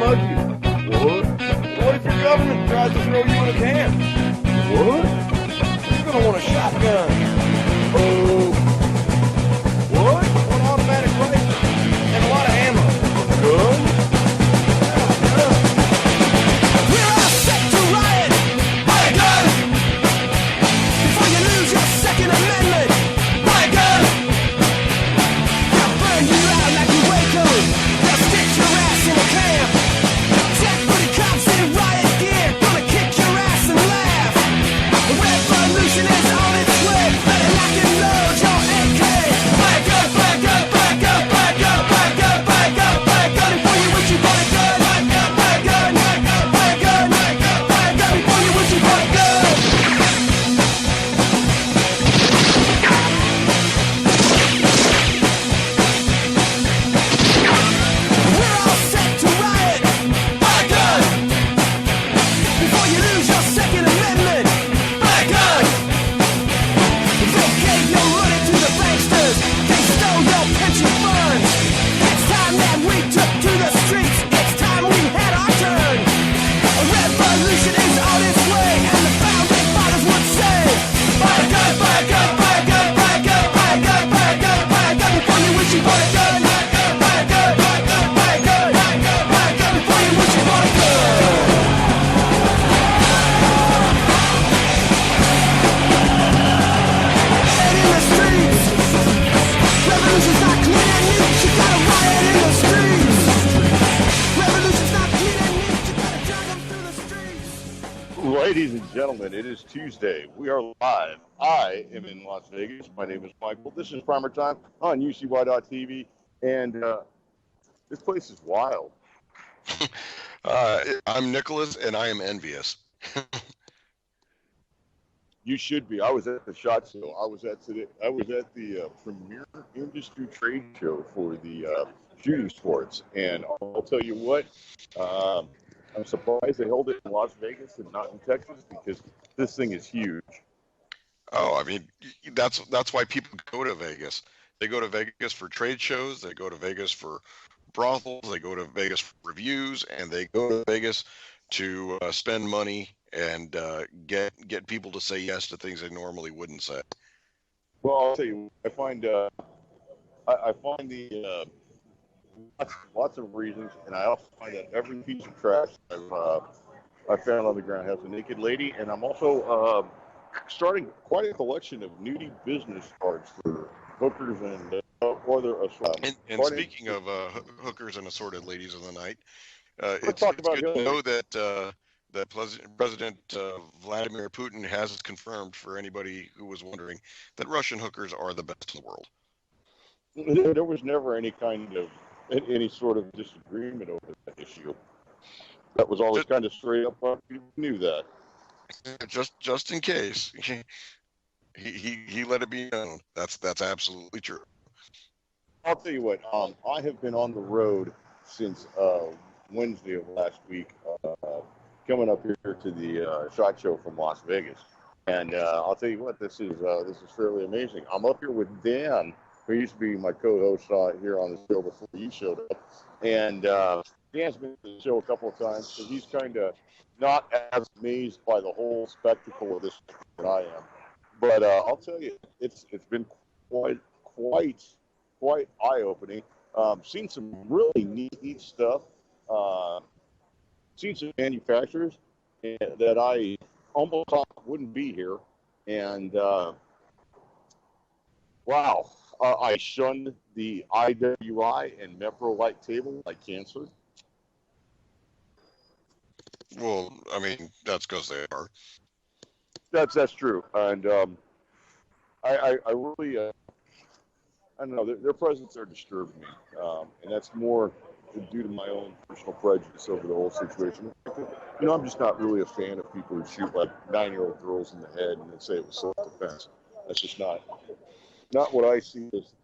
mug you? What? What if your government tries to throw you in a can? What? You're gonna want a shotgun. Oh. What? One automatic rifle. And a lot of ammo. Gun? We're all set to riot. Buy a gun before you lose your Second Amendment. Buy a gun. They'll burn you out like a Waco. They'll stick your ass in a camp. Jackbooty cops in riot gear, gonna kick your ass and laugh. The revolution is on its way. Better lock and load your AK. Buy a gun, buy a gun, buy a gun, buy a gun, buy a gun, buy a gun, buy a gun before you wish you bought a gun. Buy a gun, buy a gun, buy a gun, buy a gun, buy a gun, buy a gun before you wish you bought a gun. We're all set to riot. Buy a gun before you lose your Second Amendment. Buy a gun. They gave your money to the banksters. They stole your pension funds. It's time that we took to the streets. It's time we had our turn. A revolution is on its way, and the founding fathers would say, buy a gun, buy a gun, buy a gun, buy a gun, buy a gun, buy a gun, buy a gun before you wish you bought a gun. Buy a gun, buy a gun, buy a gun, buy a gun, buy a gun before you wish you bought a gun. And in the streets, revolution's not clean and neat. You gotta riot in the streets. Revolution's not clean and neat. You gotta drag them through the streets. Ladies and gentlemen, it is Tuesday. We are live. I am in Las Vegas. My name is Michael. This is PrimerTime on UCY.tv, and this place is wild. I'm Nicholas, and I am envious. You should be. I was at the SHOT Show. I was at the Premier Industry Trade Show for the shooting sports, and I'll tell you what. I'm surprised they held it in Las Vegas and not in Texas because this thing is huge. Oh, I mean, that's why people go to Vegas. They go to Vegas for trade shows. They go to Vegas for brothels. They go to Vegas for reviews, and they go to Vegas to spend money and get people to say yes to things they normally wouldn't say. Well, I'll tell you, I find the lots of reasons, and I also find that every piece of trash I found on the ground has a naked lady, and I'm also starting quite a collection of nudie business cards for hookers and other assorted. And speaking of hookers and assorted ladies of the night, it's talk good about to Hillary. know that President Vladimir Putin has confirmed, for anybody who was wondering, that Russian hookers are the best in the world. There was never any sort of disagreement over that issue. That was always kind of straight up. People knew that. Just in case, he let it be known. That's absolutely true. I'll tell you what. I have been on the road since Wednesday of last week, coming up here to the SHOT Show from Las Vegas, and I'll tell you what. This is fairly amazing. I'm up here with Dan, who used to be my co-host here on the show before you showed up, and Dan's been to the show a couple of times, so he's kind of not as amazed by the whole spectacle of this that I am. But I'll tell you, it's been quite eye-opening. Seen some really neat stuff. Seen some manufacturers that I almost thought wouldn't be here, and wow. I shunned the IWI and Mepro light table like cancer. Well, I mean, that's because they are. That's true, and I really I don't know, their presence there disturbed me, and that's more due to my own personal prejudice over the whole situation. You know, I'm just not really a fan of people who shoot like 9-year-old girls in the head and then say it was self-defense. That's just not what I see as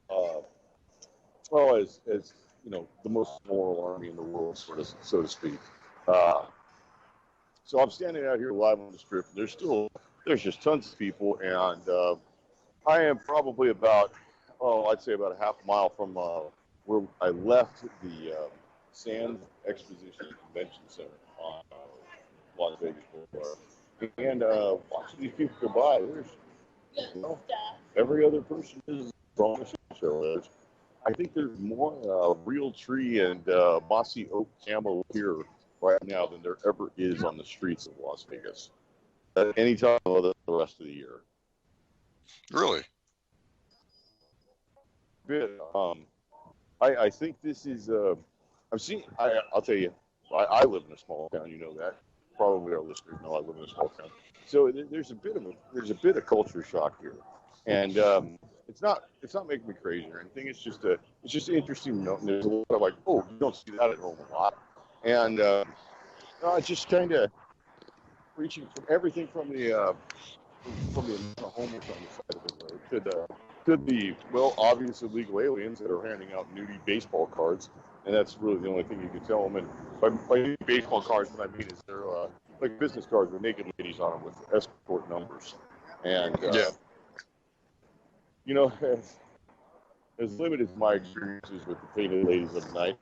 as you know, the most moral army in the world, so to speak. So I'm standing out here live on the strip. There's just tons of people, and I am probably about I'd say about a half mile from where I left the Sands Exposition Convention Center on Las Vegas Boulevard. And watching these people go by, there's, you know, every other person is on the show. I think there's more real tree and mossy oak camo here right now than there ever is on the streets of Las Vegas at any time of the rest of the year. Really? Bit. I think this is. I've seen. I'll tell you. I live in a small town. You know that. Probably our listeners know I live in a small town. So there's a bit of culture shock here, and it's not making me crazy or anything. It's just interesting to note. And there's a lot of like, oh, you don't see that at home a lot, and it's just kind of reaching from everything from the homeless on the side of the road to the obvious illegal aliens that are handing out nudie baseball cards, and that's really the only thing you can tell them. And by nudie baseball cards, what I mean is they're like business cards with naked ladies on them with escort numbers. And you know, as limited as my experiences with the painted ladies of the night,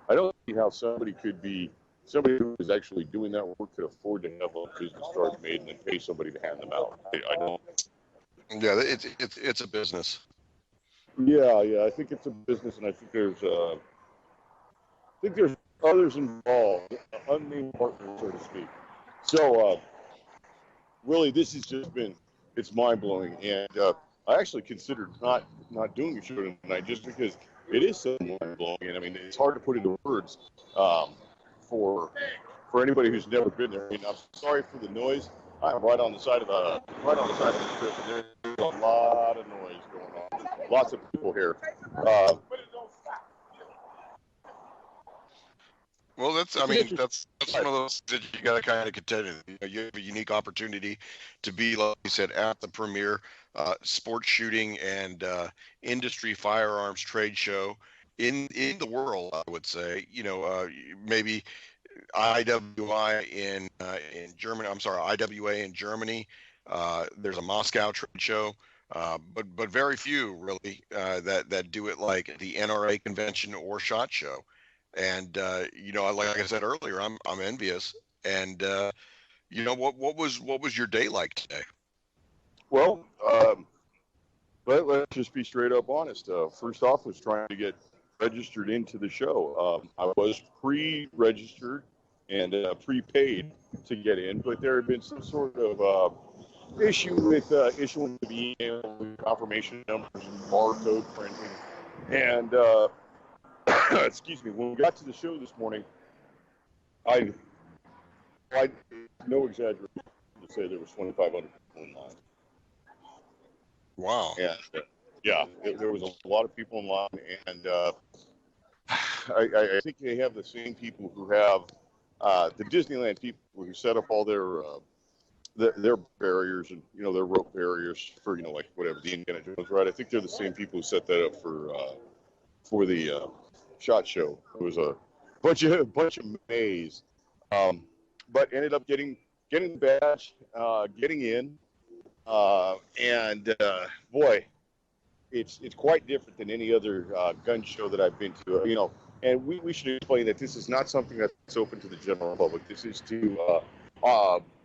I don't see how somebody who is actually doing that work could afford to have a business card made and then pay somebody to hand them out. I don't. Yeah, it's a business. Yeah, I think it's a business, and I think there's others involved, unnamed partners, so to speak. So, really, this has just been, it's mind-blowing, and I actually considered not doing a show tonight just because it is so mind-blowing, and I mean, it's hard to put into words for anybody who's never been there. I mean, I'm sorry for the noise. I'm right on the side of the strip, and there's a lot of noise going on. Lots of people here. Well, that's one of those that you got to kind of contend with. You know, you have a unique opportunity to be, like you said, at the premier sports shooting and industry firearms trade show in the world, I would say. You know, maybe IWI in Germany. I'm sorry, IWA in Germany. There's a Moscow trade show, but very few really that do it like the NRA convention or SHOT Show. And you know, like I said earlier, I'm envious. And you know, what was your day like today? Well, let's just be straight up honest. First off, was trying to get registered into the show. I was pre-registered and prepaid to get in, but there had been some sort of issue with issuing the email confirmation numbers and barcode printing. And excuse me, when we got to the show this morning, I no exaggeration to say there was 2,500 people in line. Wow. And there was a lot of people in line, and I think they have the same people who have the Disneyland people who set up all their barriers and, you know, their rope barriers for, you know, like whatever the Indiana Jones ride. I think they're the same people who set that up for the SHOT Show. It was a bunch of maze, but ended up getting the badge, getting in, and boy, it's quite different than any other gun show that I've been to. You know, and we should explain that this is not something that's open to the general public. This is to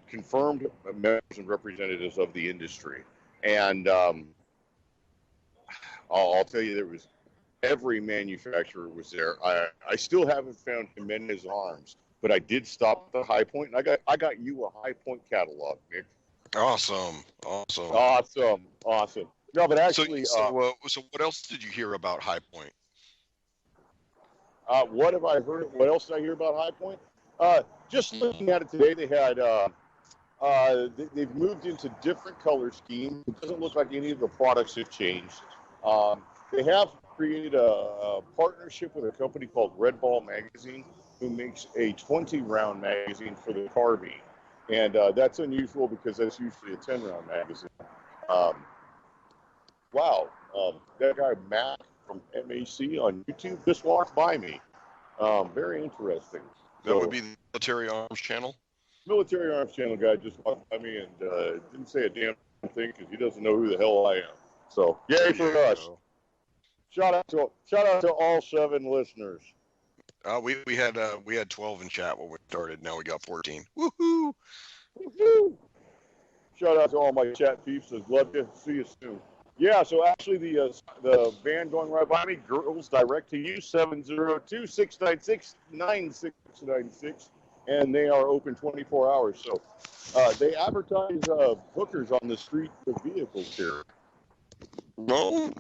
confirmed members and representatives of the industry. And I'll tell you, there was every manufacturer was there. I still haven't found Jimenez Arms, but I did stop at the High Point, and I got you a High Point catalog, Nick. Awesome. No, but actually, so what else did you hear about High Point? What have I heard? What else did I hear about High Point? Just looking at it today, they had they've moved into different color schemes. It doesn't look like any of the products have changed. They have created a partnership with a company called Red Ball Magazine, who makes a 20-round magazine for the carbine. And that's unusual because that's usually a 10-round magazine. Wow. That guy, Mac from MAC on YouTube, just walked by me. Very interesting. That would be the Military Arms Channel? Military Arms Channel guy just walked by me and didn't say a damn thing because he doesn't know who the hell I am. So, yay for us. Shout out to all 7 listeners. We had 12 in chat when we started. Now we got 14. Woohoo! Woo-hoo! Shout out to all my chat peeps. I'd love to see you soon. Yeah, so actually the van going right by me, Girls Direct to You, 702-696-9696, and they are open 24 hours. So they advertise hookers on the street with vehicles here. No,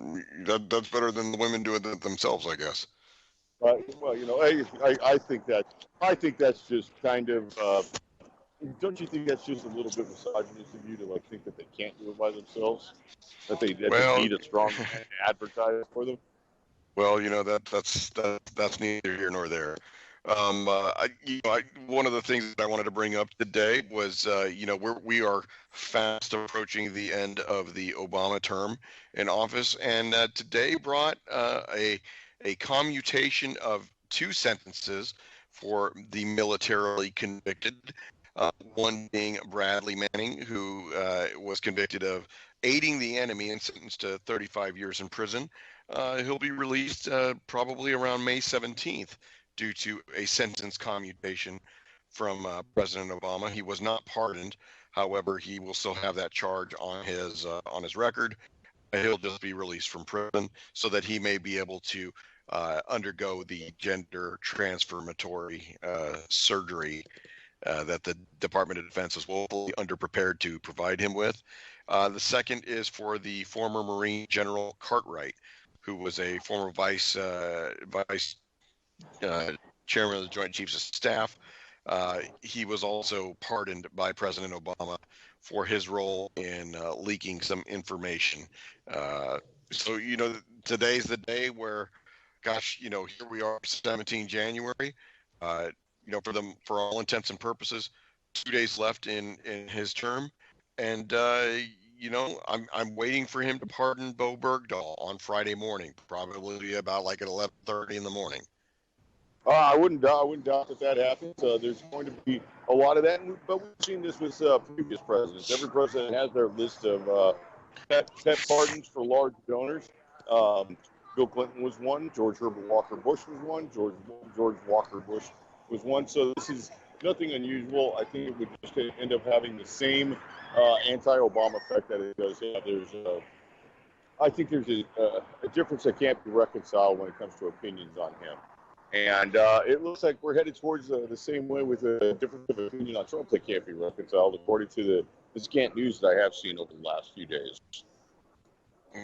that's better than the women doing it themselves, I guess. Well, I think that's just kind of. Don't you think that's just a little bit misogynist of you to think that they can't do it by themselves? That they need a strong man to advertise for them? Well, that's neither here nor there. One of the things that I wanted to bring up today was, we are fast approaching the end of the Obama term in office, and today brought a commutation of 2 sentences for the militarily convicted. One being Bradley Manning, who was convicted of aiding the enemy and sentenced to 35 years in prison. He'll be released probably around May 17th due to a sentence commutation from President Obama. He was not pardoned. However, he will still have that charge on his record. He'll just be released from prison so that he may be able to undergo the gender transformatory surgery that the Department of Defense is woefully underprepared to provide him with. The second is for the former Marine General Cartwright, who was a former vice chairman of the Joint Chiefs of Staff. He was also pardoned by President Obama for his role in leaking some information. So today's the day where, gosh, here we are, 17 January. For all intents and purposes, 2 days left in his term, and I'm waiting for him to pardon Bo Bergdahl on Friday morning, probably about at 11:30 in the morning. I wouldn't doubt that happens. There's going to be a lot of that, but we've seen this with previous presidents. Every president has their list of pet pardons for large donors. Bill Clinton was one. George Herbert Walker Bush was one. George Walker Bush was one. So this is nothing unusual. I think it would just end up having the same anti-Obama effect that it does have. I think there's a difference that can't be reconciled when it comes to opinions on him. And it looks like we're headed towards the same way with a difference of opinion on Trump that can't be reconciled, according to the scant news that I have seen over the last few days.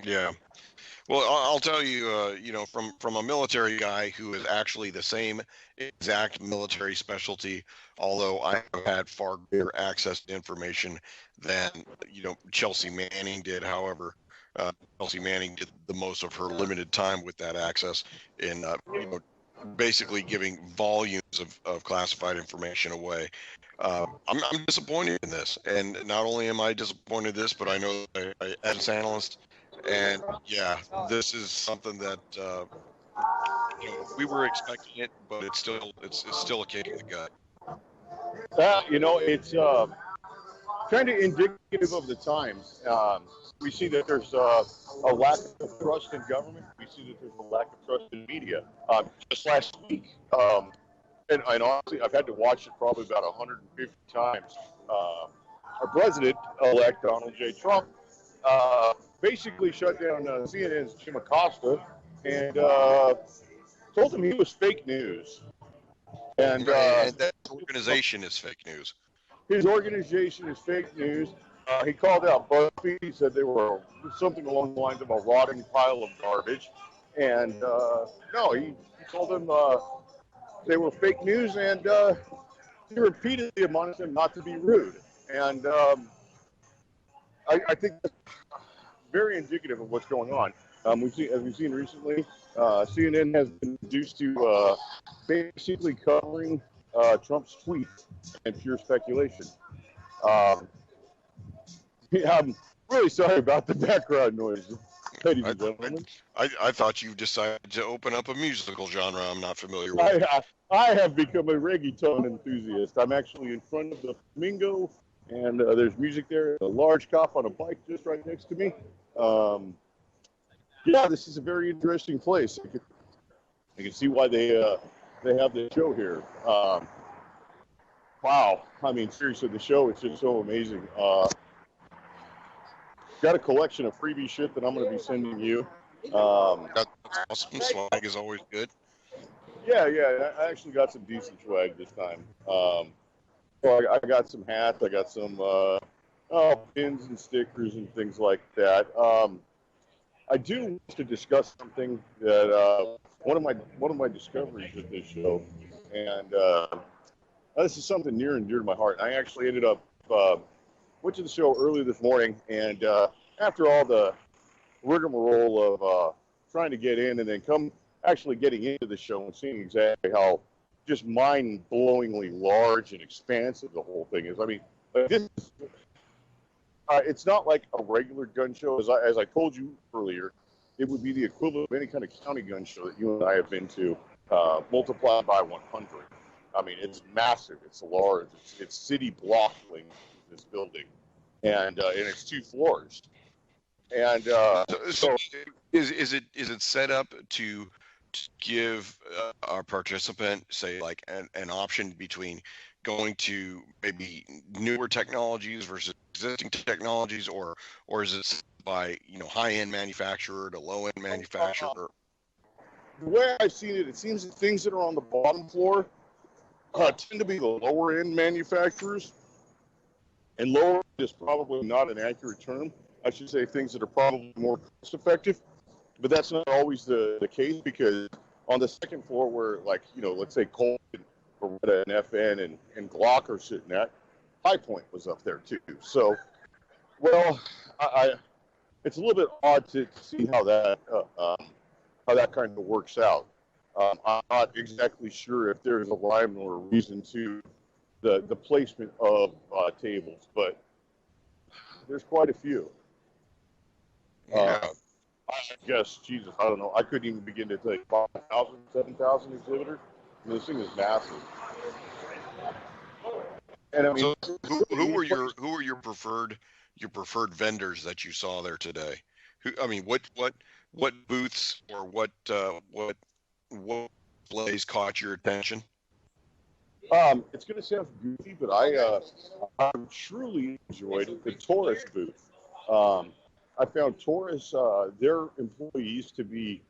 Yeah. Well, I'll tell you, from a military guy who is actually the same exact military specialty, although I have had far greater access to information than, Chelsea Manning did. However, Chelsea Manning did the most of her limited time with that access in, basically giving volumes of classified information away. I'm disappointed in this. And not only am I disappointed in this, but I know as an analyst, and yeah, this is something that we were expecting it, but it's still a kick in the gut. It's kind of indicative of the times. We see that there's a lack of trust in government. We see that there's a lack of trust in media. Just last week, and honestly, I've had to watch it probably about 150 times. Our president-elect, Donald J. Trump, basically shut down CNN's Jim Acosta and told him he was fake news. And that organization is fake news. His organization is fake news. He called out BuzzFeed. He said they were something along the lines of a rotting pile of garbage. And no, he told them they were fake news, and he repeatedly admonished them not to be rude. And I think that's very indicative of what's going on. We've seen recently, CNN has been reduced to basically covering Trump's tweets and pure speculation. I'm really sorry about the background noise, ladies and gentlemen. I thought you decided to open up a musical genre I'm not familiar with. I have become a reggaeton enthusiast. I'm actually in front of the Flamingo, and there's music there. A large cop on a bike just right next to me. Yeah, this is a very interesting place. I can see why they they have this show here. Wow, I mean, seriously, the show is just so amazing. Got a collection of freebie shit that I'm going to be sending you. That's awesome. Swag is always good. Yeah, I actually got some decent swag this time. So I got some hats, I got some pins and stickers and things like that. I do want to discuss something that one of my discoveries with this show, and this is something near and dear to my heart. I actually ended up went to the show early this morning, and after all the rigmarole of trying to get in and then actually getting into the show and seeing exactly how just mind-blowingly large and expansive the whole thing is. I mean, this it's not like a regular gun show. As I told you earlier, it would be the equivalent of any kind of county gun show that you and I have been to, multiplied by 100. I mean, it's massive. It's large. It's city block length, this building, and it's 2 floors. And so is it set up to give our participant, say, like an option between going to maybe newer technologies versus existing technologies, or is it by high-end manufacturer to low-end manufacturer? The way I've seen it, it seems that things that are on the bottom floor tend to be the lower-end manufacturers, and lower is probably not an accurate term. I should say things that are probably more cost-effective, but that's not always the case, because on the second floor where, like, let's say Colt and Beretta and FN and Glock are sitting at, High Point was up there too. So, well, it's a little bit odd to see how that kind of works out. I'm not exactly sure if there's a rhyme or a reason to the placement of tables, but there's quite a few. Yeah. I guess, Jesus, I don't know. I couldn't even begin to tell you 5,000, 7,000 exhibitors. I mean, this thing is massive. And I mean, so who were your preferred vendors that you saw there today? What booths or what displays caught your attention? It's going to sound goofy, but I truly enjoyed the Taurus booth. I found Taurus, their employees, to be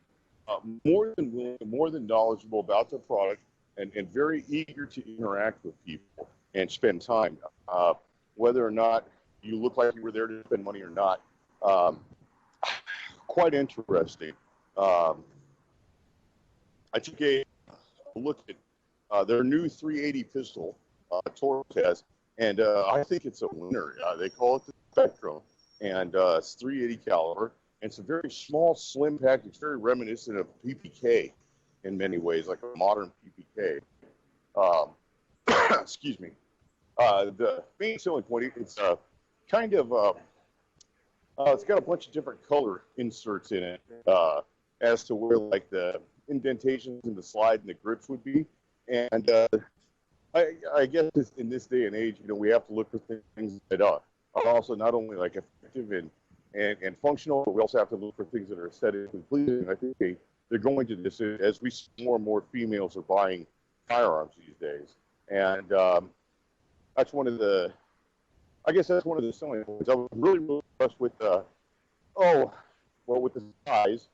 more than willing, more than knowledgeable about their product, and very eager to interact with people and spend time. Whether or not you look like you were there to spend money or not, quite interesting. I took a look at their new 380 pistol, Taurus has, and I think it's a winner. They call it the Spectrum. And it's 380 caliber, and it's a very small, slim package. It's very reminiscent of PPK in many ways, like a modern PPK. Excuse me. The main selling point, it's kind of, it's got a bunch of different color inserts in it as to where, like, the indentations in the slide and the grips would be. And I guess in this day and age, we have to look for things that are also not only like effective and functional, but we also have to look for things that are aesthetically pleasing. I think they're going to this as we see more and more females are buying firearms these days, and that's one of the selling points. I was really impressed with with the size.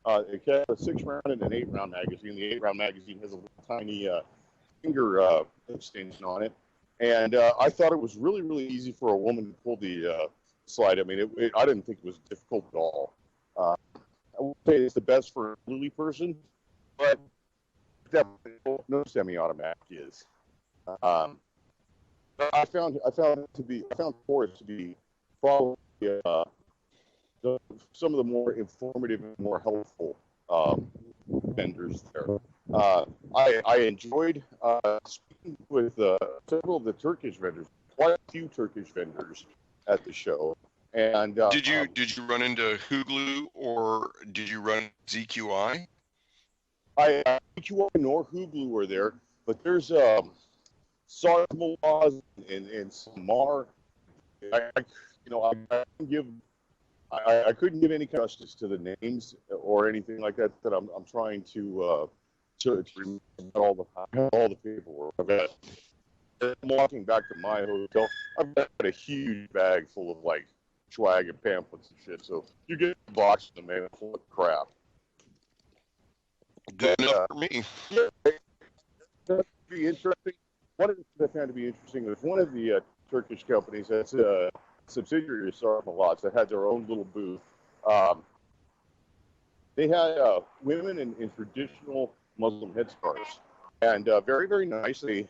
It has a 6-round and an 8-round magazine. The 8-round magazine has a little tiny finger extension on it. And I thought it was really, really easy for a woman to pull the slide. I mean, I didn't think it was difficult at all. I wouldn't say it's the best for an elderly person, but definitely no semi-automatic is. I found Taurus to be probably some of the more informative and more helpful vendors there. I enjoyed speaking with several of the Turkish vendors, quite a few Turkish vendors at the show. And did you run into Huglu, or did you run ZQI? ZQI nor Huglu were there, but there's Sarmalaz and Samar. I couldn't give any justice to the names or anything like that I'm trying to to remove all the paperwork. I'm walking back to my hotel. I've got a huge bag full of like swag and pamphlets and shit. So you get a box in the mail full of crap. Good enough for me. Yeah, that'd be interesting. One of the things I found to be interesting was one of the Turkish companies that's a subsidiary of Sarmalats that had their own little booth. They had women in traditional Muslim headscarves, and very, very nice. They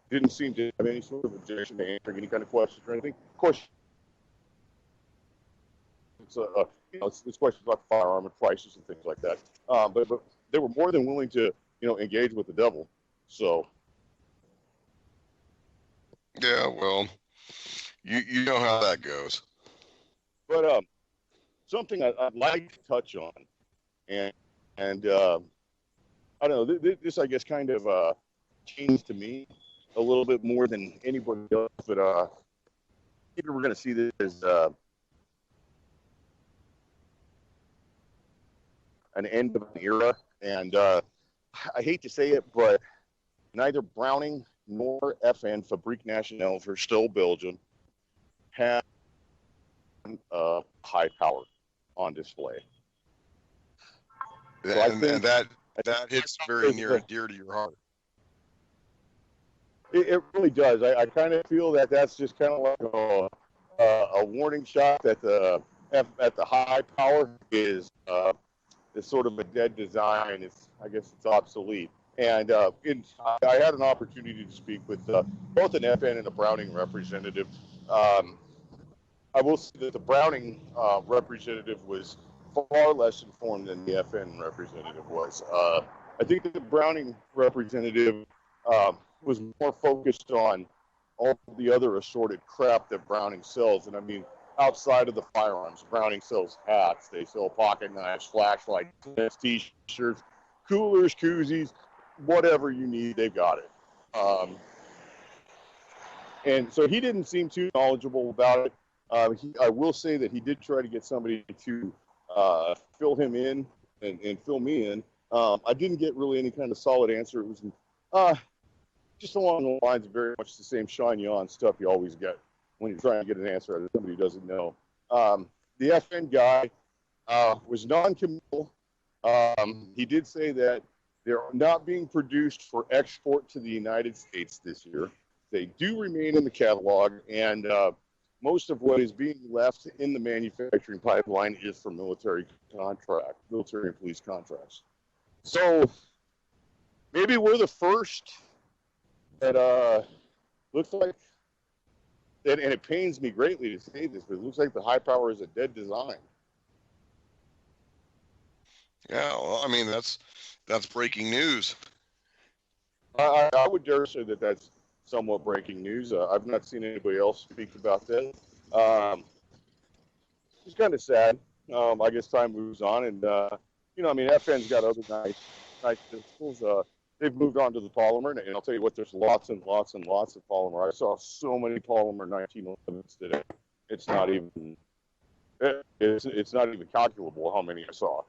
didn't seem to have any sort of objection to answering any kind of questions or anything. Of course, it's questions about the firearm and prices and things like that. But they were more than willing to engage with the devil. So Yeah, well, you know how that goes. but something I'd like to touch on, and I don't know, this I guess kind of changed to me a little bit more than anybody else, but maybe we're going to see this as an end of an era. And I hate to say it, but neither Browning nor FN, Fabrique Nationale for still Belgium, have high power on display. So and that hits very near and dear to your heart. It really does. I kind of feel that that's just kind of like a warning shot that the high power is sort of a dead design. I guess it's obsolete. And I had an opportunity to speak with both an FN and a Browning representative. I will say that the Browning representative was far less informed than the FN representative was. I think that the Browning representative was more focused on all the other assorted crap that Browning sells. And I mean, outside of the firearms, Browning sells hats, they sell pocket knives, flashlights, t-shirts, coolers, koozies, whatever you need, they've got it. And so he didn't seem too knowledgeable about it. I will say that he did try to get somebody to fill him in and fill me in. I didn't get really any kind of solid answer. It was just along the lines of very much the same shiny on stuff you always get when you're trying to get an answer out of somebody who doesn't know. The FN guy was non-committal. He did say that they're not being produced for export to the United States this year. They do remain in the catalog, and most of what is being left in the manufacturing pipeline is for military and police contracts. So maybe we're the first that looks like, and it pains me greatly to say this, but it looks like the high power is a dead design. Yeah, well, I mean, that's breaking news. I would dare say that that's somewhat breaking news. I've not seen anybody else speak about that. It's kind of sad. I guess time moves on, and I mean, FN's got other nice pistols. They've moved on to the polymer, and I'll tell you what, there's lots and lots and lots of polymer. I saw so many polymer 1911s today. It's not even calculable how many I saw.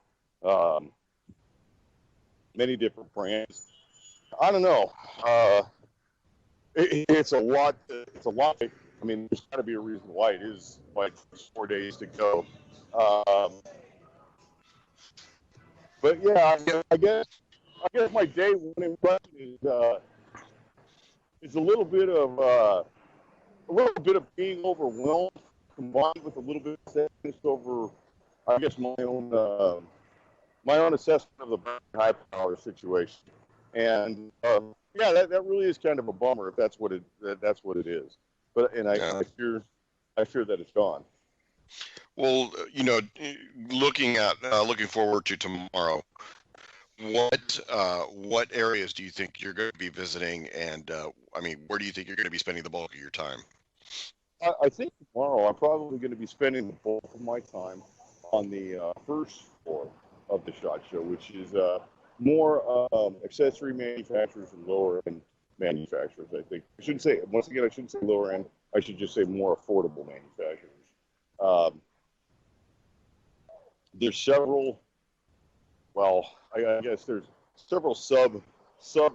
Many different brands. I don't know. It's a lot. It's a lot. I mean, there's got to be a reason why it is like 4 days to go. But yeah, I guess my day one impression is a little bit of being overwhelmed, combined with a little bit of sadness over, I guess, my own assessment of the high power situation. And yeah, that really is kind of a bummer if that's what it is. But I fear that it's gone. Well, looking forward to tomorrow, what areas do you think you're going to be visiting, and I mean, where do you think you're going to be spending the bulk of your time? I think tomorrow I'm probably going to be spending the bulk of my time on the first floor of the SHOT Show, which is more accessory manufacturers and lower end manufacturers. I think I shouldn't say lower end. I should just say more affordable manufacturers. There's several. Well, I guess there's several sub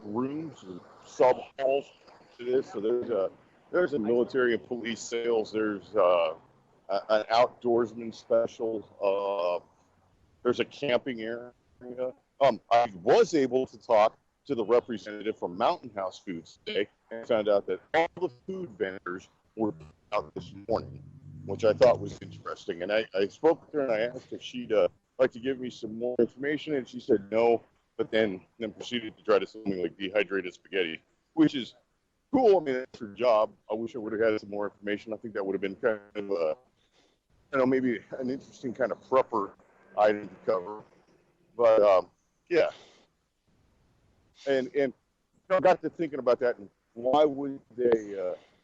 rooms or sub halls to this. So there's a military and police sales. There's an outdoorsman special. There's a camping area. I was able to talk to the representative from Mountain House Foods today and found out that all the food vendors were out this morning, which I thought was interesting. And I spoke with her and I asked if she'd like to give me some more information, and she said no, but then proceeded to try to sell me like dehydrated spaghetti, which is cool. I mean, that's her job. I wish I would have had some more information. I think that would have been kind of maybe an interesting kind of prepper item to cover. But yeah, and I got to thinking about that, and why would they,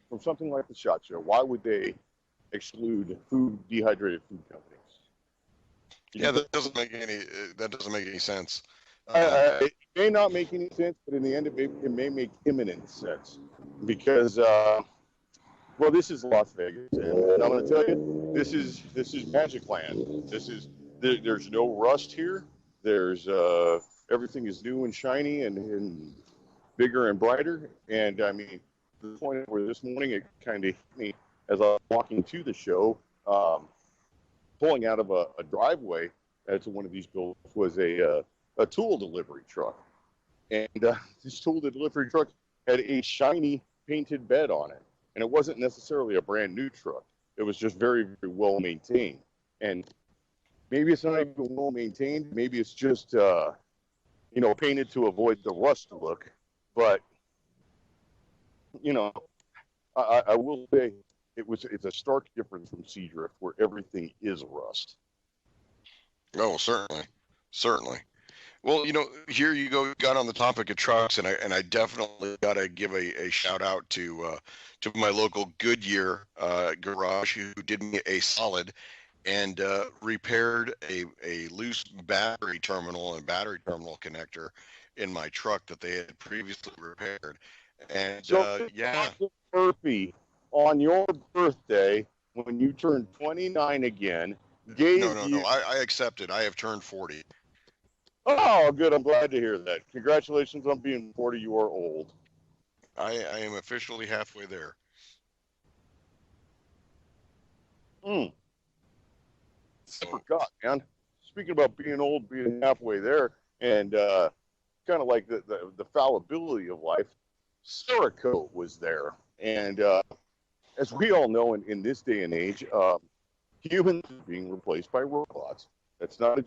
from something like the SHOT Show, why would they exclude dehydrated food companies? Yeah, that doesn't make any sense. It may not make any sense, but in the end, it may make imminent sense because, well, this is Las Vegas, and I'm going to tell you, this is Magic Land. There's no rust here. There's everything is new and shiny and bigger and brighter. And I mean, to the point where this morning it kind of hit me as I was walking to the show, pulling out of a driveway to one of these buildings was a tool delivery truck. And this tool delivery truck had a shiny painted bed on it. And it wasn't necessarily a brand new truck. It was just very, very well maintained. And maybe it's not even well maintained. Maybe it's just, painted to avoid the rust look. But, I will say it's a stark difference from Seadrift where everything is rust. Oh, certainly. Well, here you got on the topic of trucks, and I definitely got to give a shout out to my local Goodyear garage, who did me a solid and repaired a loose battery terminal and battery terminal connector in my truck that they had previously repaired. And so, Murphy, on your birthday, when you turned 29 again, gave No, I accept it. I have turned 40. Oh, good. I'm glad to hear that. Congratulations on being 40. You are old. I am officially halfway there. I forgot, man. Speaking about being old, being halfway there, and kind of like the fallibility of life, Cerakote was there. And as we all know in this day and age, humans are being replaced by robots. That's not a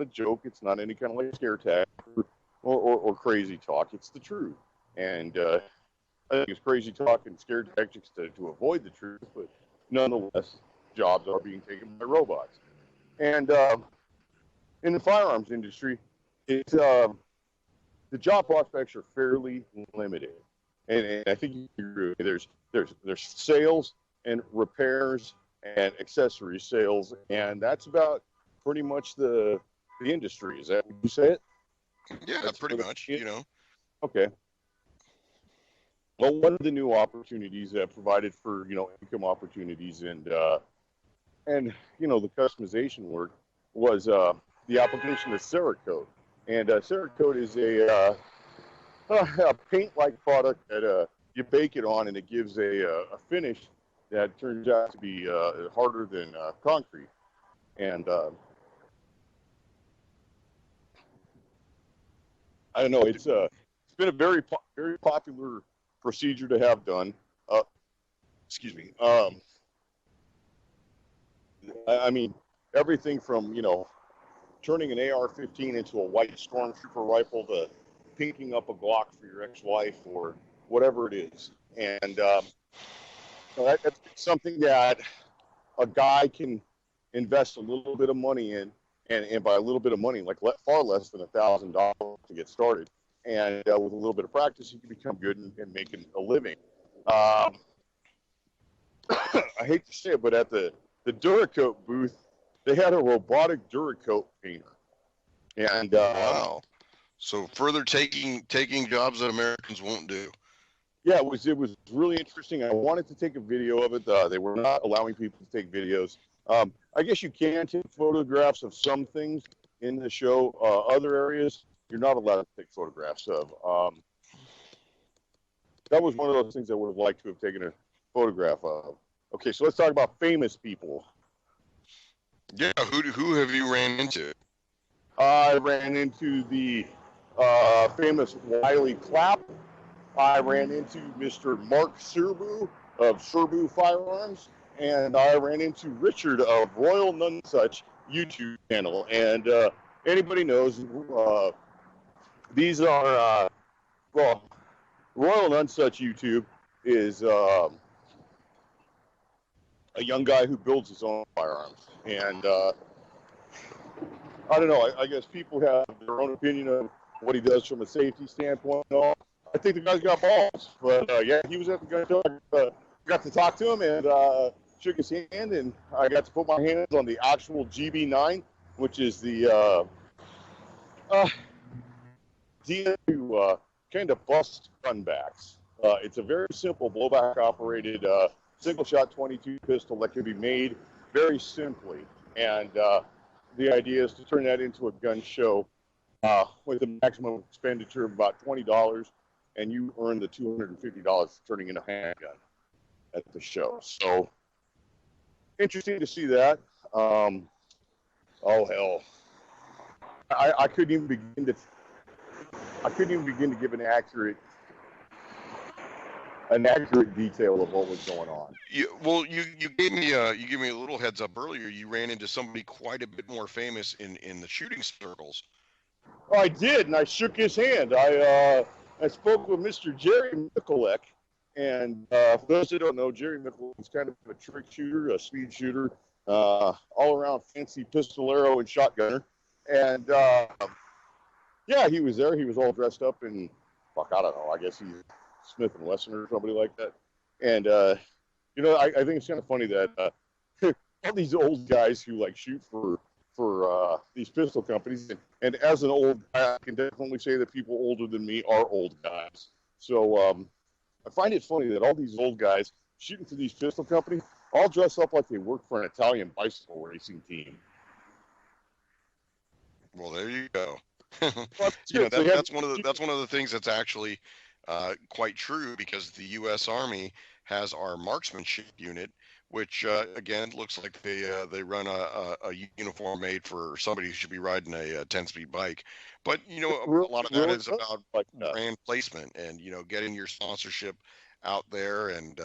joke. It's not any kind of like scare tactic or crazy talk. It's the truth. And I think it's crazy talk and scare tactics to avoid the truth, but nonetheless, jobs are being taken by robots. And in the firearms industry, it's the job prospects are fairly limited. And I think you agree. There's sales and repairs and accessory sales, and that's about pretty much the industry. Is that what you say it? Yeah, that's pretty much, Okay. Well, one of the new opportunities provided for, income opportunities and the customization work was the application of Cerakote. And Cerakote is a paint-like product that you bake it on, and it gives a finish that turns out to be harder than concrete. And I don't know. It's been a very very popular procedure to have done. Excuse me. I mean, everything from turning an AR-15 into a white stormtrooper rifle to pinking up a Glock for your ex-wife or whatever it is, and that's something that a guy can invest a little bit of money in. And by a little bit of money, like far less than $1,000 to get started. And with a little bit of practice, you can become good and making a living. I hate to say it, but at the Duracoat booth, they had a robotic Duracoat painter. And wow. So further taking jobs that Americans won't do. Yeah, it was really interesting. I wanted to take a video of it. They were not allowing people to take videos. I guess you can take photographs of some things in the show. Other areas, you're not allowed to take photographs of. That was one of those things I would have liked to have taken a photograph of. Okay, so let's talk about famous people. Yeah, who have you ran into? I ran into the famous Wiley Clapp. I ran into Mr. Mark Serbu of Serbu Firearms, and I ran into Richard of Royal Nunsuch YouTube channel. And anybody knows, these are, well, Royal Nunsuch YouTube is a young guy who builds his own firearms. And I don't know, I guess people have their own opinion of what he does from a safety standpoint and all. I think the guy's got balls. But yeah, he was at the gun show. Got to talk to him and shook his hand, and I got to put my hands on the actual GB9, which is the deal to kind of bust gun backs. It's a very simple blowback operated single shot 22 pistol that can be made very simply. And the idea is to turn that into a gun show with a maximum expenditure of about $20, and you earn the $250 for turning in a handgun at the show. So interesting to see that. Oh hell, I couldn't even begin to give an accurate detail of what was going on. You gave me a little heads up earlier. You ran into somebody quite a bit more famous in the shooting circles. Oh, I did, and I shook his hand. I spoke with Mr. Jerry Mikulek, and for those who don't know, Jerry Mikulek is kind of a trick shooter, a speed shooter, all-around fancy pistolero and shotgunner. And yeah, he was there. He was all dressed up in, fuck, I don't know, I guess he's Smith & Wesson or somebody like that. And, you know, I think it's kind of funny that all these old guys who, like, shoot for these pistol companies, and as an old guy, I can definitely say that people older than me are old guys. So I find it funny that all these old guys shooting for these pistol companies all dress up like they work for an Italian bicycle racing team. Well, there you go. Well, you know, that's one of the things that's actually quite true, because the U.S. Army has our marksmanship unit, which again looks like they run a uniform made for somebody who should be riding a 10-speed bike. But you know, a lot of that is about brand placement and, you know, getting your sponsorship out there. And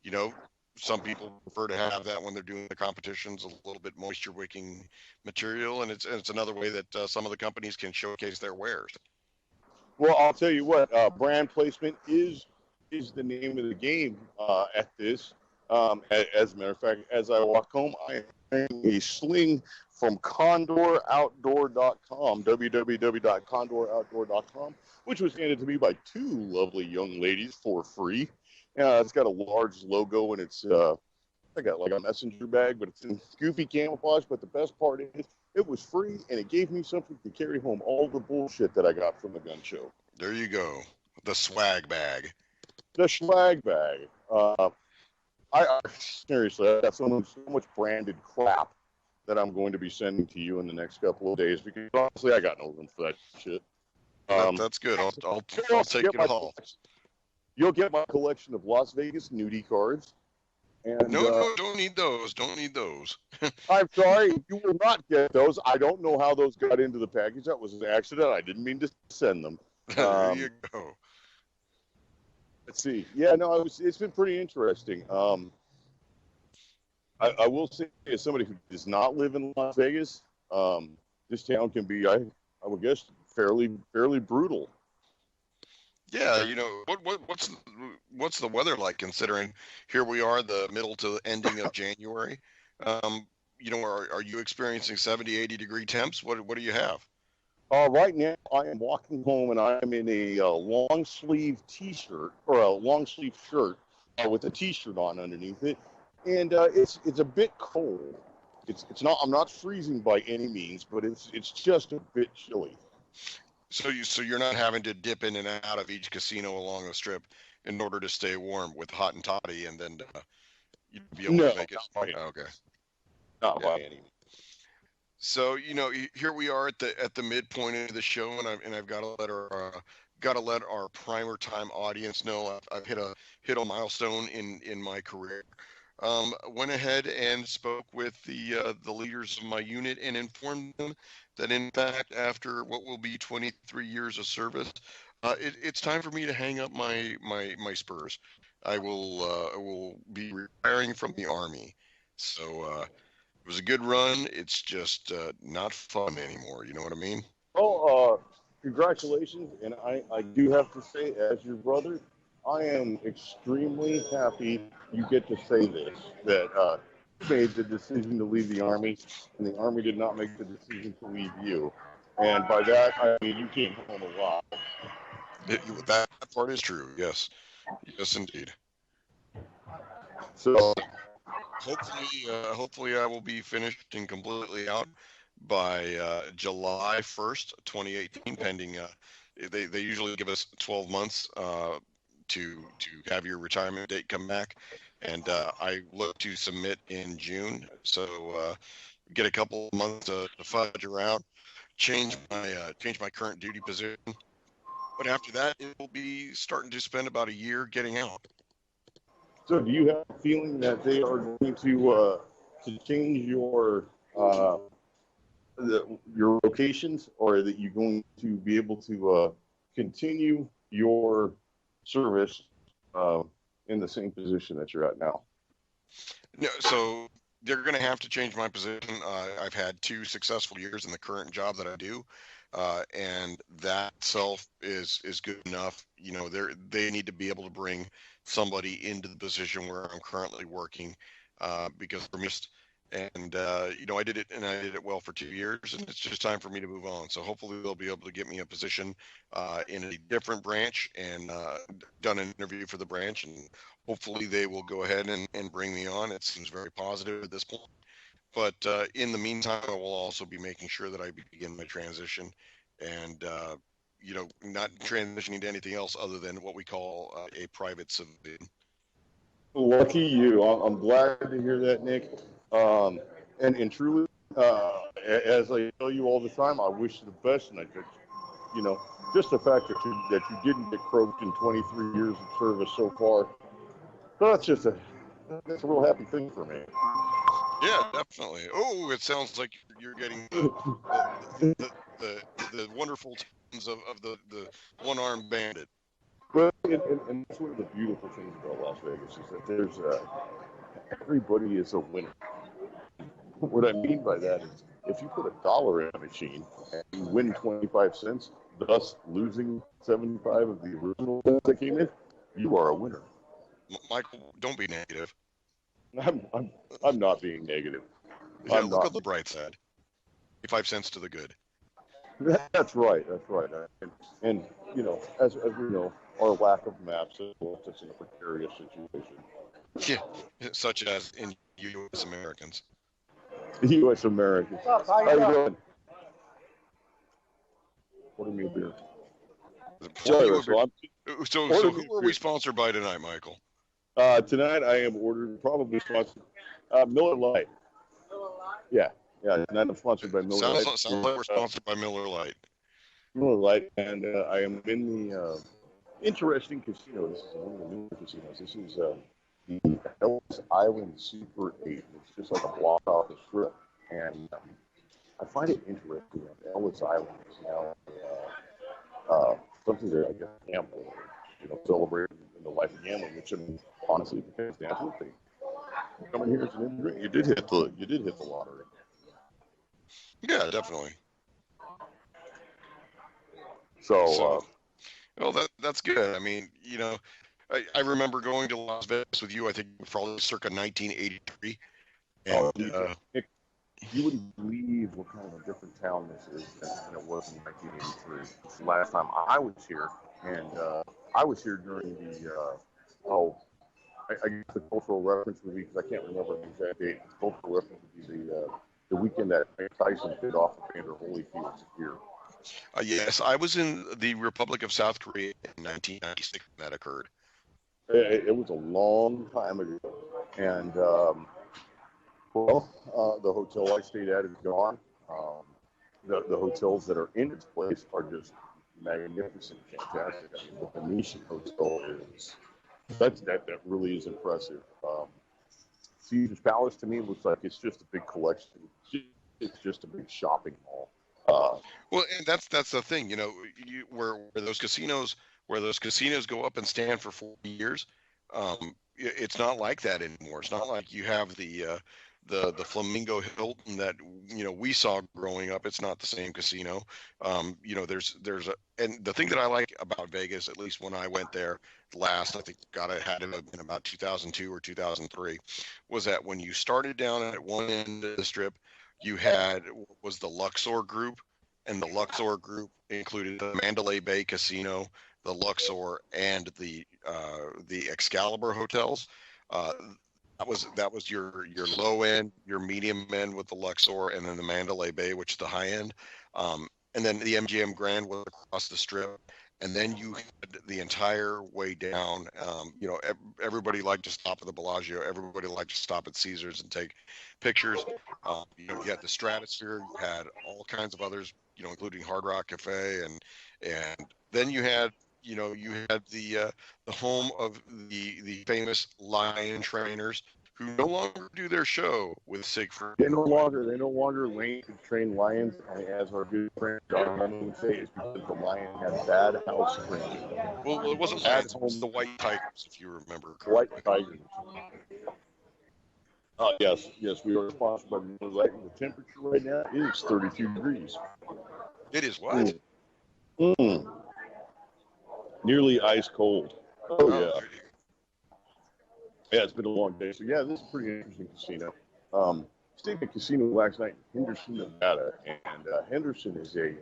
you know, some people prefer to have that when they're doing the competitions, a little bit moisture wicking material, and it's another way that some of the companies can showcase their wares. Well, I'll tell you what, brand placement is the name of the game at this. As a matter of fact, as I walk home, I am wearing a sling from CondorOutdoor.com, www.condoroutdoor.com, which was handed to me by two lovely young ladies for free. It's got a large logo, and it's I got like a messenger bag, but it's in goofy camouflage. But the best part is it was free, and it gave me something to carry home all the bullshit that I got from the gun show. There you go, the swag bag. The swag bag. I seriously, I got so much branded crap that I'm going to be sending to you in the next couple of days, because honestly, I got no room for that shit. That's good. I'll take it all. You'll get my collection of Las Vegas nudie cards. And, no, don't need those. Don't need those. I'm sorry, you will not get those. I don't know how those got into the package. That was an accident. I didn't mean to send them. There you go. Let's see. Yeah, no, it's been pretty interesting. I will say, as somebody who does not live in Las Vegas, this town can be, I would guess, fairly brutal. Yeah, you know, what's the weather like, considering here we are, the middle to the ending of January? You know, are you experiencing 70, 80 degree temps? What do you have? Right now, I am walking home, and I am in a long sleeve T-shirt, or a long sleeve shirt with a T-shirt on underneath it, and it's a bit cold. It's not. I'm not freezing by any means, but it's just a bit chilly. So you're not having to dip in and out of each casino along the strip in order to stay warm with hot and toddy, and then you'd be able to make it. Okay. Not by any means. So here we are at the midpoint of the show, and I've got to let our primer time audience know I've hit a milestone in my career. Went ahead and spoke with the leaders of my unit and informed them that in fact after what will be 23 years of service, it's time for me to hang up my spurs. I will be retiring from the Army. So it was a good run. It's just not fun anymore. You know what I mean? Well, congratulations, and I do have to say, as your brother, I am extremely happy you get to say this, that you made the decision to leave the Army, and the Army did not make the decision to leave you. And by that, I mean you came home alive. That part is true. Yes, yes, indeed. So, Hopefully, I will be finished and completely out by July 1st, 2018, pending. They usually give us 12 months to have your retirement date come back, and I look to submit in June. So get a couple of months to fudge around, change my current duty position. But after that, it will be starting to spend about a year getting out. so do you have a feeling that they are going to change uh, your locations, or that you're going to be able to continue your service uh, in the same position that you're at now? No, so they're going to have to change my position. I've had 2 successful years in the current job that I do, and that itself is good enough. They need to be able to bring somebody into the position where I'm currently working, because for me, I did it well for 2 years, and it's just time for me to move on. So hopefully they'll be able to get me a position in a different branch, and done an interview for the branch, and hopefully they will go ahead and bring me on. It seems very positive at this point. But in the meantime, I will also be making sure that I begin my transition, and not transitioning to anything else other than what we call a private civilian. Lucky you. I'm glad to hear that, Nick. And truly, as I tell you all the time, I wish you the best, and I could, just the fact that you didn't get croaked in 23 years of service so far, that's that's a real happy thing for me. Yeah, definitely. Oh, it sounds like you're getting the wonderful tones of the one-armed bandit. Well, and that's one of the beautiful things about Las Vegas is that there's everybody is a winner. What I mean by that is, if you put $1 in a machine and you win 25 cents, thus losing 75 of the original cents that came in, you are a winner. Michael, don't be negative. I'm not being negative. Yeah, I'm look not. on the bright side. 5 cents to the good. That's right. That's right. And as we know, our lack of maps has left us in a precarious situation. Yeah, such as in U.S. Americans. U.S. Americans. How you doing? Order me a beer. So who are we sponsored by tonight, Michael? Tonight I am ordering, probably sponsored, Miller Lite. Yeah, tonight I'm sponsored by Miller Lite. Sounds like we're sponsored by Miller Lite. Miller Lite, and I am in the interesting casino. This is one of the newer casinos. This is the Ellis Island Super 8. It's just like a block off the strip, and I find it interesting that Ellis Island is now something that I guess gamble, celebrate in the life of gambling, which honestly depends down to thing. Coming here as an immigrant, you did hit the lottery. Yeah, definitely. So well, that's good. I mean, I remember going to Las Vegas with you. I think probably circa 1983. And, Nick, you wouldn't believe what kind of a different town this is than it was in 1983. Last time I was here, and I was here during the I guess the cultural reference would be, because I can't remember the exact date. The cultural reference would be the weekend that Mike Tyson bit off Evander Holyfield's ear. Yes, I was in the Republic of South Korea in 1996 when that occurred. It was a long time ago, and the hotel I stayed at is gone. The hotels that are in its place are just magnificent, fantastic. I mean, the Venetian Hotel that really is impressive. Caesar's Palace to me looks like it's just a big collection. It's just a big shopping mall. Well, and that's the thing, where those casinos go up and stand for 40 years. It's not like that anymore. It's not like you have the Flamingo Hilton that we saw growing up. It's not the same casino. And the thing that I like about Vegas, at least when I went there last, I think it had to have been about 2002 or 2003, was that when you started down at one end of the strip, you was the Luxor group, and the Luxor group included the Mandalay Bay Casino, the Luxor, and the Excalibur hotels. That was your low end, your medium end with the Luxor, and then the Mandalay Bay, which is the high end. And then the MGM Grand was across the strip. And then you had the entire way down. Everybody liked to stop at the Bellagio. Everybody liked to stop at Caesars and take pictures. You had the Stratosphere. You had all kinds of others, including Hard Rock Cafe, and then you had the home of the famous lion trainers, who no longer do their show with Siegfried. They no longer train lions, as our good friend John Lennon would say, is because the lion had bad house training. Well, it wasn't lions, it was the white tigers, if you remember correctly. White tigers. Yes, we are sponsored by Miller Lite. The temperature right now is 32 degrees. It is what? Nearly ice cold. Oh yeah. Yeah, it's been a long day. So yeah, this is a pretty interesting casino. Stayed at a casino last night in Henderson, Nevada, and Henderson is a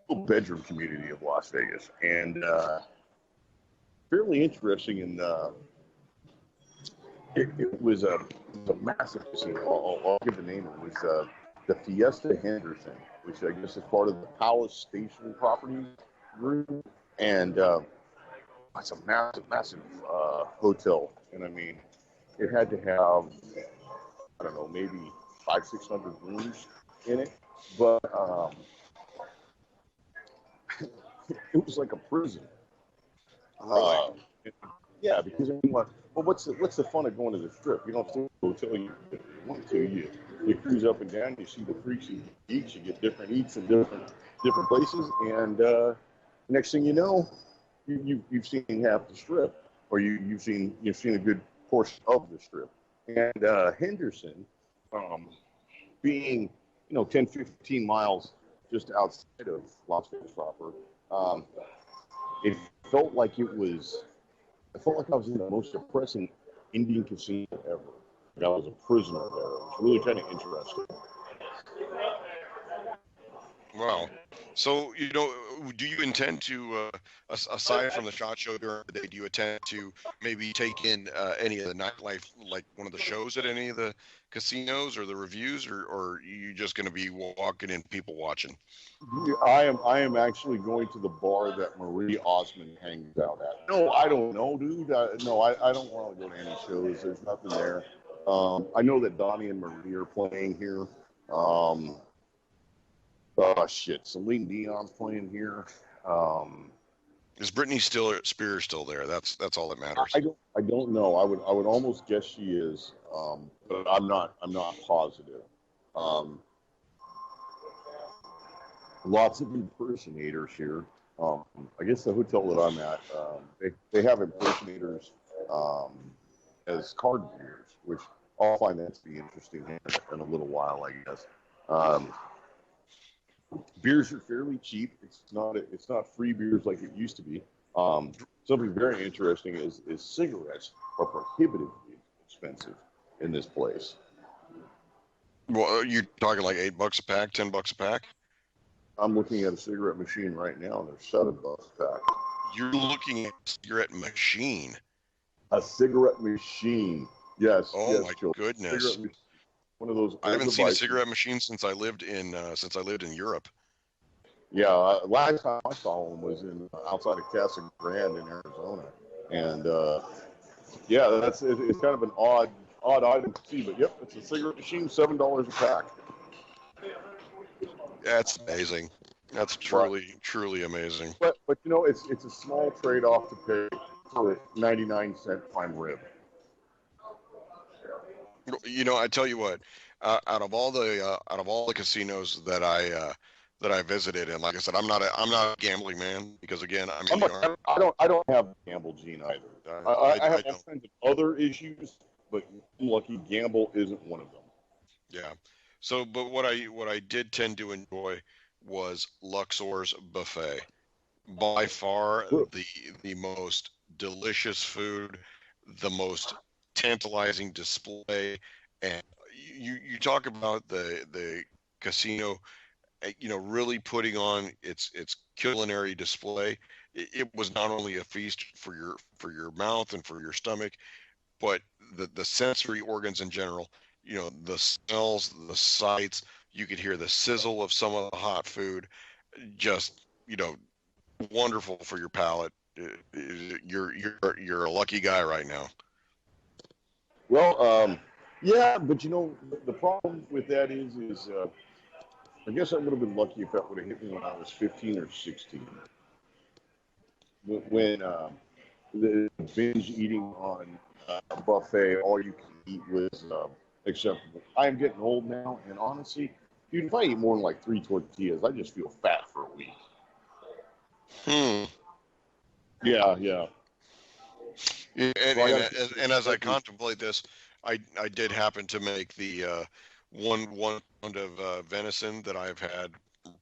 little bedroom community of Las Vegas, and fairly interesting. And it was a massive casino. I'll give the name. It was the Fiesta Henderson, which I guess is part of the Palace Station property group, and it's a massive hotel. And I mean, it had to have, I don't know, maybe 500-600 rooms in it, but it was like a prison. Yeah, because what's the fun of going to the strip? You don't stay at the hotel you want to. You cruise up and down. You see the freaks and geeks. You get different eats in different places, and next thing you know, you've seen half the strip, or you've seen a good portion of the strip. And Henderson, being 10-15 miles just outside of Las Vegas proper, it felt like I was in the most depressing Indian casino ever. Like I was a prisoner there. It was really kind of interesting. Wow. So, do you intend to, aside from the SHOT Show during the day, do you intend to maybe take in any of the nightlife, like one of the shows at any of the casinos or the reviews, or are you just going to be walking in, people watching? I am actually going to the bar that Marie Osmond hangs out at. No, I don't know, dude. I don't want to go to any shows. There's nothing there. I know that Donnie and Marie are playing here. Celine Dion's playing here. Is Britney Spears still there? That's all that matters. I don't know. I would almost guess she is, but I'm not positive. Lots of impersonators here. I guess the hotel that I'm at, they have impersonators as card readers, which I'll find that to be interesting in a little while, I guess. Beers are fairly cheap. It's not free beers like it used to be. Something very interesting is cigarettes are prohibitively expensive in this place. Well, you're talking like $8 a pack, $10 a pack? I'm looking at a cigarette machine right now, and they're $7 a pack. You're looking at a cigarette machine? A cigarette machine. Yes. Oh, yes, my goodness. One of those. I haven't seen a cigarette machine since I lived in Europe. Yeah, last time I saw one was outside of Casa Grande in Arizona, and it's kind of an odd item to see. But yep, it's a cigarette machine, $7 a pack. That's amazing. That's truly amazing. But you know, it's a small trade-off to pay for a 99-cent prime rib. You know, I tell you what, out of all the casinos that I visited, and like I said, I'm not a gambling man because again, I'm in the army. I don't have gamble gene either. I have all don't. kinds of other issues, but I'm lucky gamble isn't one of them. Yeah. So, but what I did tend to enjoy was Luxor's buffet. By far the most delicious food, the most tantalizing display, and you talk about the casino, you know, really putting on its culinary display. It was not only a feast for your mouth and for your stomach, but the sensory organs in general. You know, the smells, the sights. You could hear the sizzle of some of the hot food. Just, you know, wonderful for your palate. You're a lucky guy right now. Well, yeah, but you know, the problem with that is I guess I would have been lucky if that would have hit me when I was 15 or 16. When the binge eating on a buffet, all you can eat was acceptable. I am getting old now, and honestly, dude, if I eat more than like 3 tortillas, I just feel fat for a week. Yeah. Yeah, and as I contemplate this, I did happen to make the one pound of venison that I've had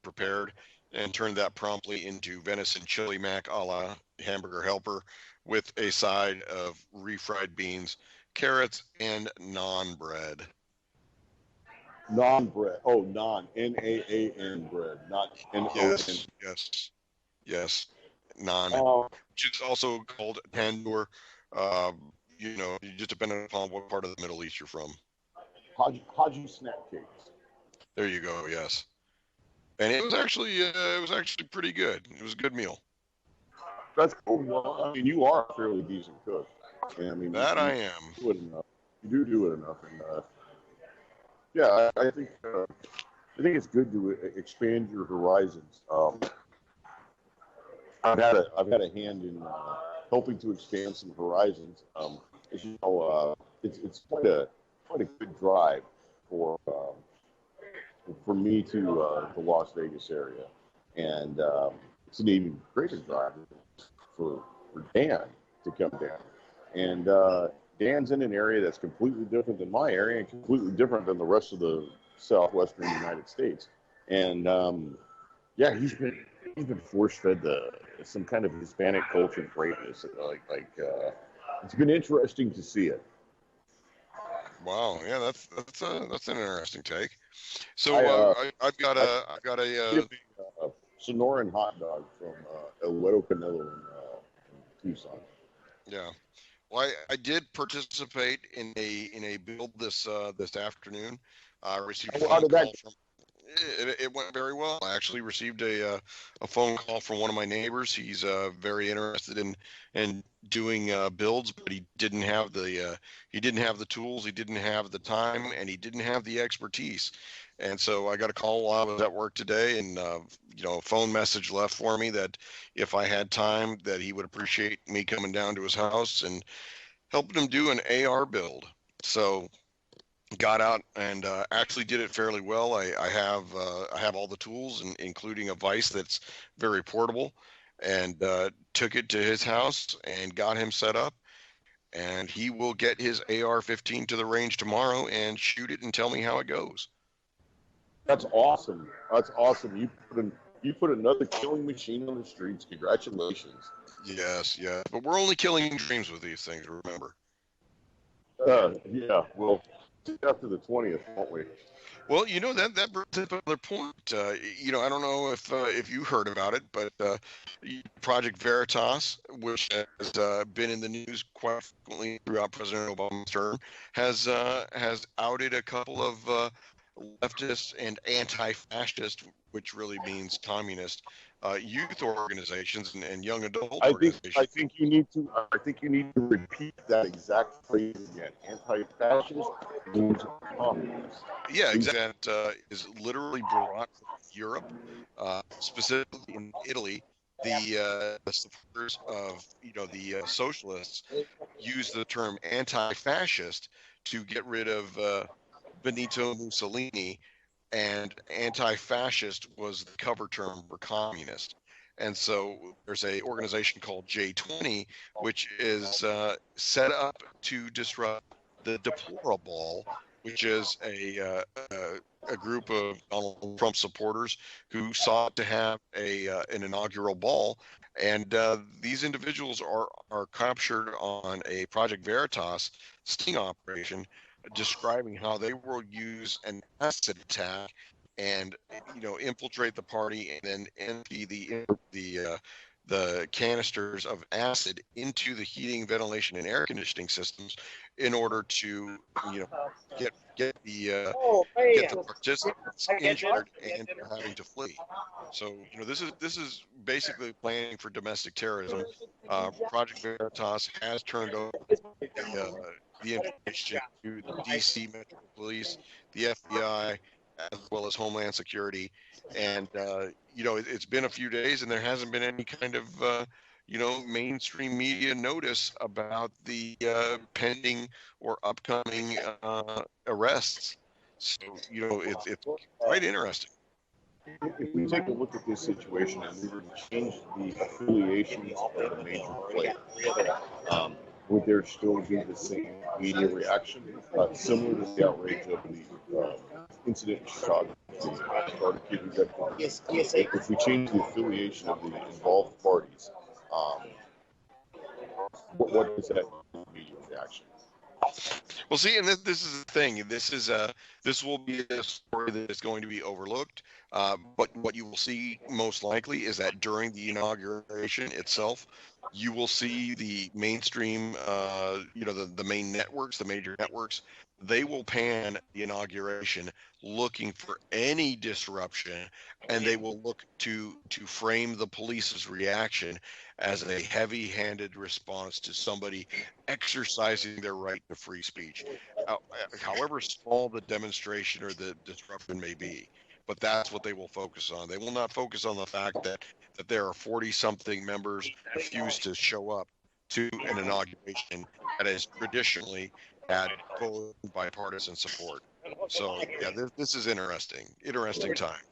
prepared and turned that promptly into venison chili mac a la hamburger helper with a side of refried beans, carrots, and naan bread. Non bread. Oh, non. NAAN bread, not NON. Yes, naan, Uh, which is also called tandoor. You know, just depending upon what part of the Middle East you're from. Haji snack cakes. There you go. Yes, and it was actually pretty good. It was a good meal. That's cool. Well, I mean, you are a fairly decent cook. And, I mean, That you I am. do it enough. You do it enough, and yeah, I think it's good to expand your horizons. I've had a hand in helping to expand some horizons. As you know, it's quite a good drive for me to the Las Vegas area, and it's an even greater drive for Dan to come down. And Dan's in an area that's completely different than my area and completely different than the rest of the southwestern United States. And yeah, he's been force fed some kind of Hispanic culture greatness. It's been interesting to see it. Wow, yeah, that's an interesting take. So I've got a Sonoran hot dog from El Huevo Canelo in Tucson. yeah. Well, I did participate in a build this afternoon. I received a How phone did that call from. It went very well. I actually received a phone call from one of my neighbors. He's very interested in doing builds, but he didn't have the tools, he didn't have the time, and he didn't have the expertise. And so I got a call while I was at work today, and you know, a phone message left for me that if I had time, that he would appreciate me coming down to his house and helping him do an AR build. So got out and actually did it fairly well. I have all the tools, including a vise that's very portable, and took it to his house and got him set up. And he will get his AR-15 to the range tomorrow and shoot it and tell me how it goes. That's awesome. That's awesome. You put another killing machine on the streets. Congratulations. Yes, yeah. But we're only killing dreams with these things, remember. Yeah. Well, after the 20th, won't we? Well, you know, that brings up another point. You know, I don't know if you heard about it, but Project Veritas, which has been in the news quite frequently throughout President Obama's term, has outed a couple of leftist and anti-fascist, which really means communist, youth organizations and young adult I organizations. think you need to repeat that exact phrase again. Anti-fascist means communist. Yeah, exactly. That is literally brought from Europe, specifically in Italy. The supporters of the socialists use the term anti-fascist to get rid of Benito Mussolini, and anti-fascist was the cover term for communist. And so there's a organization called J20, which is set up to disrupt the Deplorable, which is a group of Donald Trump supporters who sought to have an inaugural ball, and these individuals are captured on a Project Veritas sting operation, describing how they will use an acid attack and infiltrate the party and then empty the canisters of acid into the heating, ventilation, and air conditioning systems in order to get get the participants injured and having to flee. So this is basically planning for domestic terrorism. Project Veritas has turned over the information to the DC Metro Police, the FBI, as well as Homeland Security, and it's been a few days, and there hasn't been any kind of mainstream media notice about the pending or upcoming arrests. So it's quite interesting. If we take a look at this situation and we were to change the affiliations of the major players, would there still be the same media reaction, similar to the outrage of the incident in Chicago? If we change the affiliation of the involved parties, what does that mean for media reaction? Well, see, and this is the thing. This will be a story that is going to be overlooked. But what you will see most likely is that during the inauguration itself, you will see the mainstream, the main networks, the major networks. They will pan the inauguration, looking for any disruption, and they will look to frame the police's reaction as a heavy-handed response to somebody exercising their right to free speech, however small the demonstration or the disruption may be. But that's what they will focus on. They will not focus on the fact that there are 40-something members refused to show up to an inauguration that has traditionally had full bipartisan support. So yeah, this is interesting times.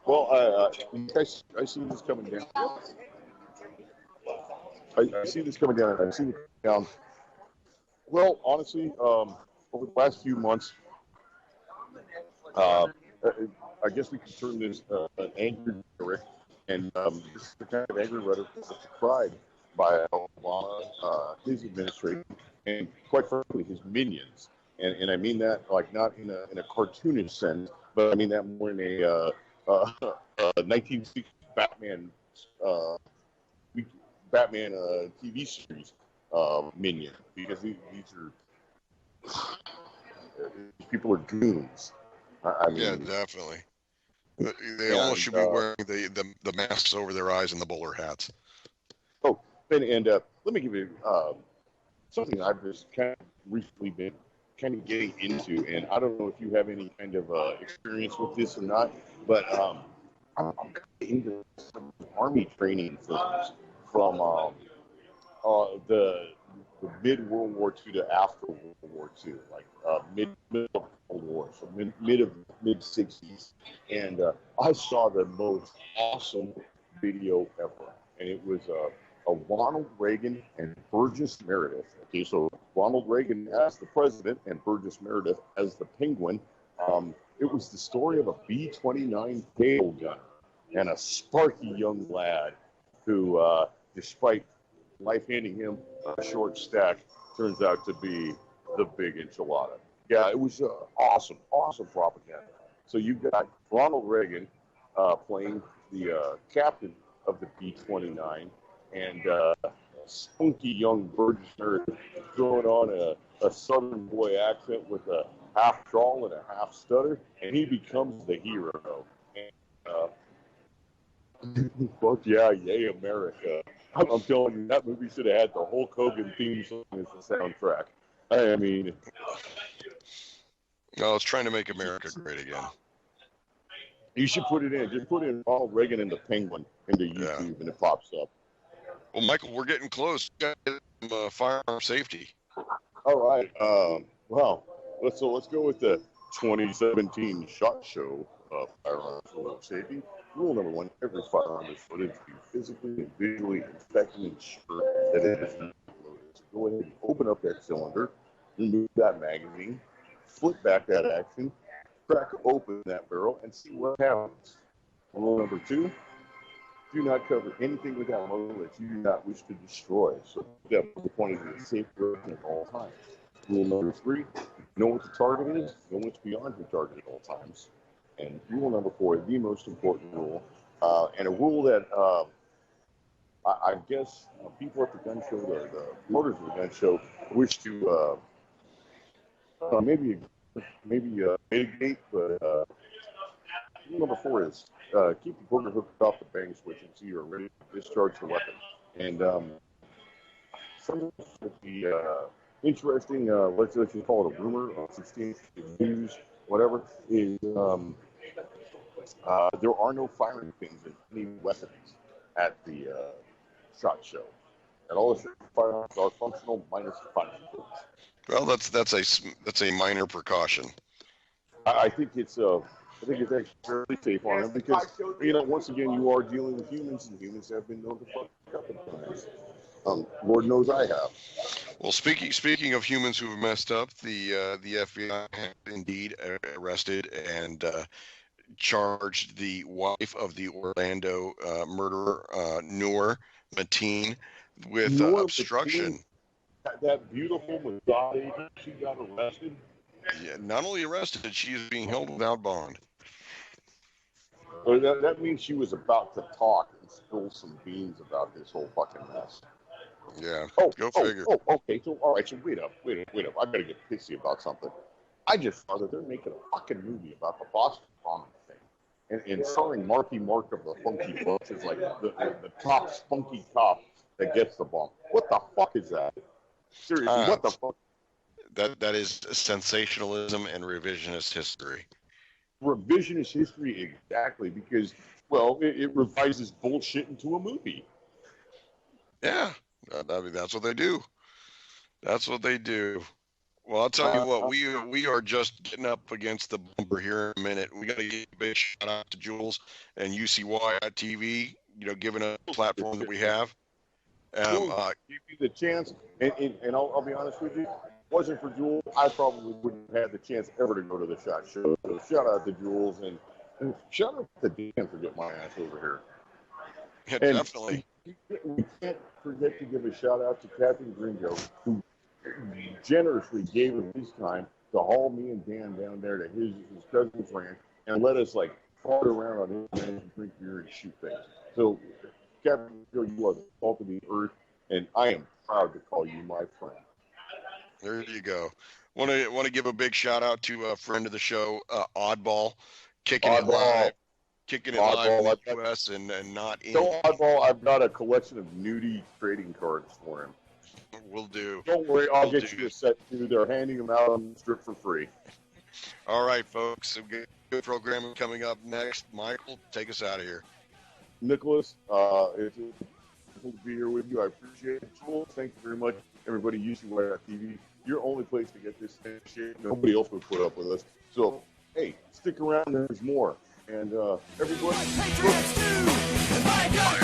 Well, I see this coming down. I see this coming down. I see it down. Well, honestly, over the last few months, I guess we could term this an angry rhetoric, and this is the kind of angry rhetoric that's tried by Obama, his administration, and quite frankly, his minions. And I mean that like not in a cartoonish sense, but I mean that more in a 1960s Batman TV series minion, because these people are goons. I mean, yeah, definitely. They almost should be wearing the masks over their eyes and the bowler hats. Oh, and let me give you something I've just kind of recently been kind of getting into, and I don't know if you have any kind of experience with this or not, but I'm kind of into some Army training films from the mid World War II to after World War II, like mid of World War, so mid 60s, and I saw the most awesome video ever, and it was a Ronald Reagan and Burgess Meredith. Okay, so Ronald Reagan as the president and Burgess Meredith as the Penguin. It was the story of a B-29 tail gunner and a sparky young lad who, despite life handing him a short stack, turns out to be the big enchilada. Yeah, it was awesome propaganda. So you got Ronald Reagan playing the captain of the B-29, and spunky young Burgess Meredith throwing on a Southern boy accent with a half drawl and a half stutter, and he becomes the hero. And, Fuck yeah, yay America. I'm telling you, that movie should have had the Hulk Hogan theme song as the soundtrack. I mean, No, it's trying to make America great again. you should put it in. Just put in Ronald Reagan and the Penguin into YouTube, and it pops up. Well, Michael, we're getting close. We got to get some, firearm safety. All right. Well, let's go with the 2017 SHOT Show firearms rule of safety. Rule number 1: every firearm is loaded to be physically and visually inspect and ensure that it is not loaded. So go ahead and open up that cylinder, remove that magazine, flip back that action, crack open that barrel, and see what happens. Rule number 2: do not cover anything with ammo that you do not wish to destroy. So that the point is a safe direction at all times. Rule number 3: know what the target is, know what's beyond your target at all times. And rule number 4, the most important rule, and a rule that I guess people at the gun show, the promoters of the gun show, wish to maybe mitigate, but rule number 4 is keep the booger hooked off the bang switch until you're ready to discharge the weapon. And something that the interesting, let's just call it a rumor, substantial news, whatever, is there are no firing pins in any weapons at the SHOT Show. And all the firearms are functional minus the firing pins. Well, that's a minor precaution. I think it's actually fairly safe on them because, once again, you are dealing with humans, and humans have been known to fuck up at times. Lord knows I have. Well, speaking of humans who have messed up, the FBI has indeed arrested and charged the wife of the Orlando murderer, Noor Mateen, with obstruction. That beautiful Mossad agent, she got arrested. Yeah, not only arrested, she is being held without bond. So that means she was about to talk and spill some beans about this whole fucking mess. Yeah, go figure. Okay. So, all right. So, wait up. I gotta get pissy about something. I just saw that they're making a fucking movie about the Boston bombing thing, and starring Marky Mark of the Funky Bunch is like the top spunky cop that gets the bomb. What the fuck is that? Seriously, what the fuck? That is sensationalism and revisionist history. Revisionist history, exactly, because, well, it revises bullshit into a movie. Yeah, I mean, that's what they do. That's what they do. Well, I'll tell you what, we are just getting up against the bumper here in a minute. We got to give a big shout out to Jules and UCY.TV, giving a platform that we have. Give you the chance, and I'll be honest with you, if it wasn't for Jules, I probably wouldn't have had the chance ever to go to the SHOT Show. So shout out to Jules, and shout out to Dan for getting my ass over here. Yeah, and definitely. We can't forget to give a shout out to Captain Gringo, who generously gave him his time to haul me and Dan down there to his cousin's ranch and let us fart around on his ranch and drink beer and shoot things. So, Captain Gringo, you are the salt of the earth, and I am proud to call you my friend. There you go. Want to give a big shout out to a friend of the show, Oddball, kicking it live in the U.S. and not in. So Oddball, I've got a collection of nudie trading cards for him. Will do. Don't worry, I'll get you a set too. They're handing them out on the strip for free. All right, folks. Good programming coming up next. Michael, take us out of here. Nicholas, it's wonderful to be here with you. I appreciate it. Jules, thank you very much. Everybody, UCY.TV, your only place to get this shit. Nobody else would put up with us. So, hey, stick around. There's more. And everybody. Patriots do! And by God,